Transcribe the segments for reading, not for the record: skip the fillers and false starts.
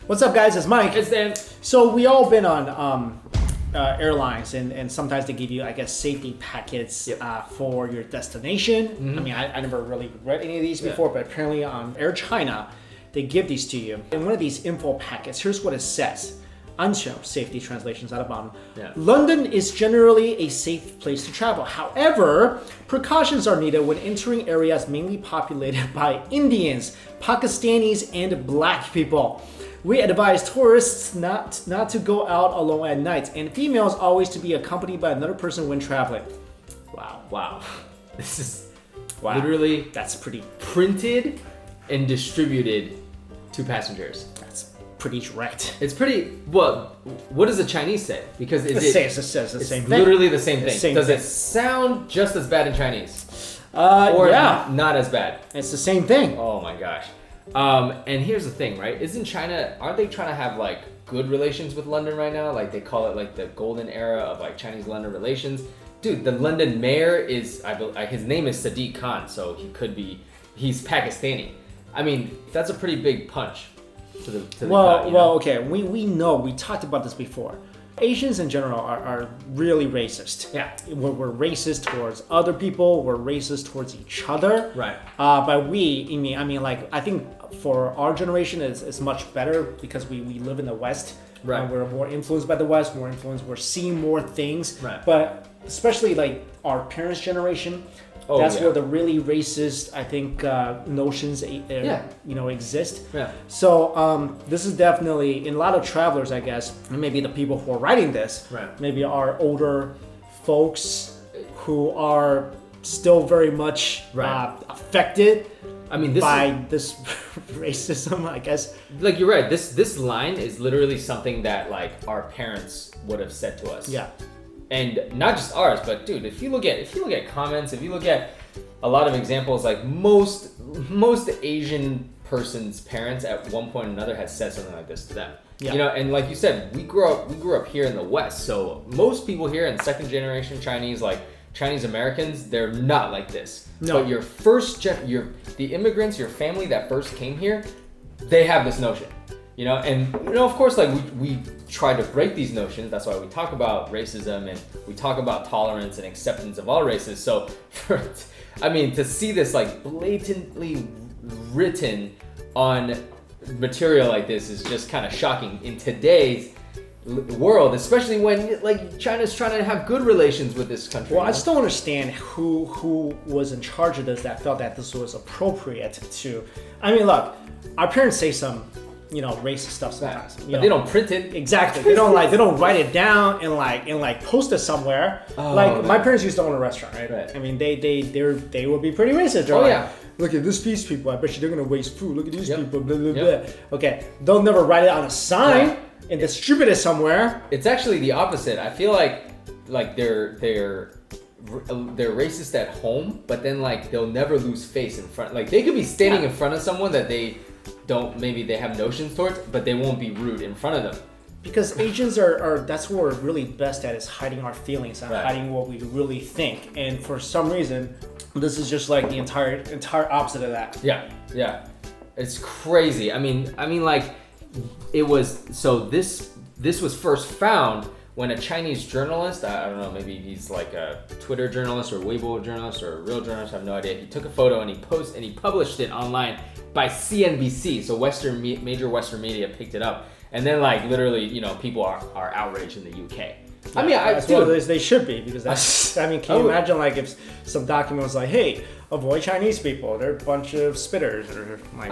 What's up, guys? It's Mike. It's Dan. So we all been on airlines, and sometimes they give you, I guess, safety packets for your destination. Mm-hmm. I mean, I never really read any of these before, but apparently on Air China, they give these to you. In one of these info packets, here's what it says. Unshown safety translations at the bottom. London is generally a safe place to travel. However, precautions are needed when entering areas mainly populated by Indians, Pakistanis, and black people. We advise tourists not to go out alone at night, and females always to be accompanied by another person when traveling. Wow. This is literally that's pretty printed and distributed to passengers. That's pretty direct. It's pretty, well, what does the Chinese say? Because it says the same thing. Literally the same thing. Does it sound just as bad in Chinese? Or not as bad? It's the same thing. Oh my gosh. And here's the thing, right? Aren't they trying to have like good relations with London right now? Like they call it like the golden era of like Chinese-London relations. Dude, the London mayor is, his name is Sadiq Khan, so he's Pakistani. I mean, that's a pretty big punch to the gut, okay, we know, we talked about this before. Asians in general are really racist. Yeah. We're racist towards other people. We're racist towards each other. Right. But I mean, like, I think for our generation, it's much better because we live in the West. Right. And we're more influenced by the West, we're seeing more things. Right. But especially like our parents' generation, that's where the really racist, I think, notions, exist. Yeah. So this is definitely, in a lot of travelers, I guess, and maybe the people who are writing this, maybe are older folks who are still very much affected. I mean, by this racism, I guess. Like, you're right. This line is literally something that like our parents would have said to us. Yeah. And not just ours, but dude, if you look at comments, if you look at a lot of examples, like most Asian person's parents at one point or another has said something like this to them. Yeah. You know, and like you said, we grew up here in the West, so most people here in second generation Chinese, like Chinese Americans, they're not like this. No. But the immigrants, your family that first came here, they have this notion. You know, and of course, like we try to break these notions. That's why we talk about racism and we talk about tolerance and acceptance of all races. So, to see this like blatantly written on material like this is just kind of shocking in today's world, especially when like China's trying to have good relations with this country. Well, I just don't understand who was in charge of this that felt that this was appropriate to. I mean, look, our parents say some racist stuff sometimes. But they don't print it. Exactly. They don't write it down and post it somewhere. My parents used to own a restaurant, right? I mean, they would be pretty racist. Look at these people. I bet you they're gonna waste food. Look at these people. Blah blah blah. Okay, they'll never write it on a sign and distribute it somewhere. It's actually the opposite. I feel like they're racist at home, but then like they'll never lose face in front. Like they could be standing in front of someone that they have notions towards, but they won't be rude in front of them. Because Asians are that's what we're really best at, is hiding our feelings and hiding what we really think. And for some reason, this is just like the entire opposite of that. Yeah. It's crazy. I mean like it was, so this was first found when a Chinese journalist, I don't know, maybe he's like a Twitter journalist or Weibo journalist or a real journalist, I have no idea. He took a photo and he published it online by CNBC. So major Western media picked it up. And then like literally, people are outraged in the UK. They should be, because that's, can you imagine like if some document was like, hey, avoid Chinese people, they're a bunch of spitters, or like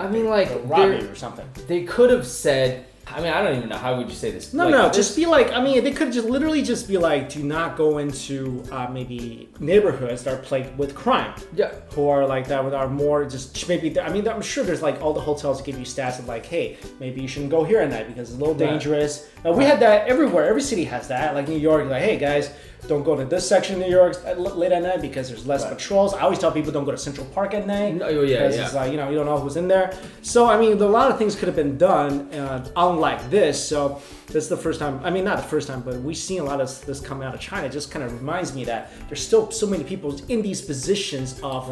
rob you or something. They could have said, I don't even know, how would you say this? Just be like, they could just literally just be like, do not go into maybe neighborhoods that are plagued with crime. Yeah. Who are like that, are more just maybe, I'm sure there's like all the hotels give you stats of like, hey, maybe you shouldn't go here at night because it's a little dangerous. We had that everywhere. Every city has that. Like New York, like, hey guys, don't go to this section of New York late at night because there's less patrols. I always tell people don't go to Central Park at night. Because it's like, you don't know who's in there. So, I mean, a lot of things could have been done unlike this. So this is the first time, I mean, not the first time, but we've seen a lot of this coming out of China. It just kind of reminds me that there's still so many people in these positions of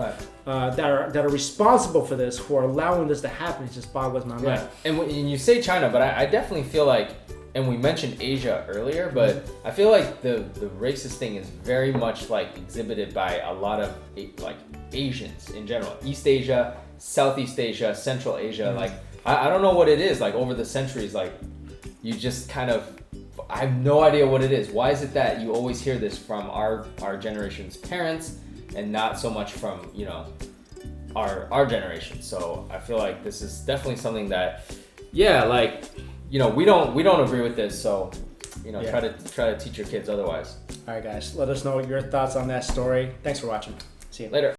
that are responsible for this, who are allowing this to happen. It just boggles my mind. And when you say China, but I definitely feel like, and we mentioned Asia earlier, but I feel like the racist thing is very much like exhibited by a lot of like Asians in general. East Asia, Southeast Asia, Central Asia. Like, I don't know what it is. Like, over the centuries, like, you just kind of, I have no idea what it is. Why is it that you always hear this from our generation's parents and not so much from, our generation? So I feel like this is definitely something that, like, we don't agree with this. So, try to teach your kids otherwise. All right, guys, let us know your thoughts on that story. Thanks for watching. See you later.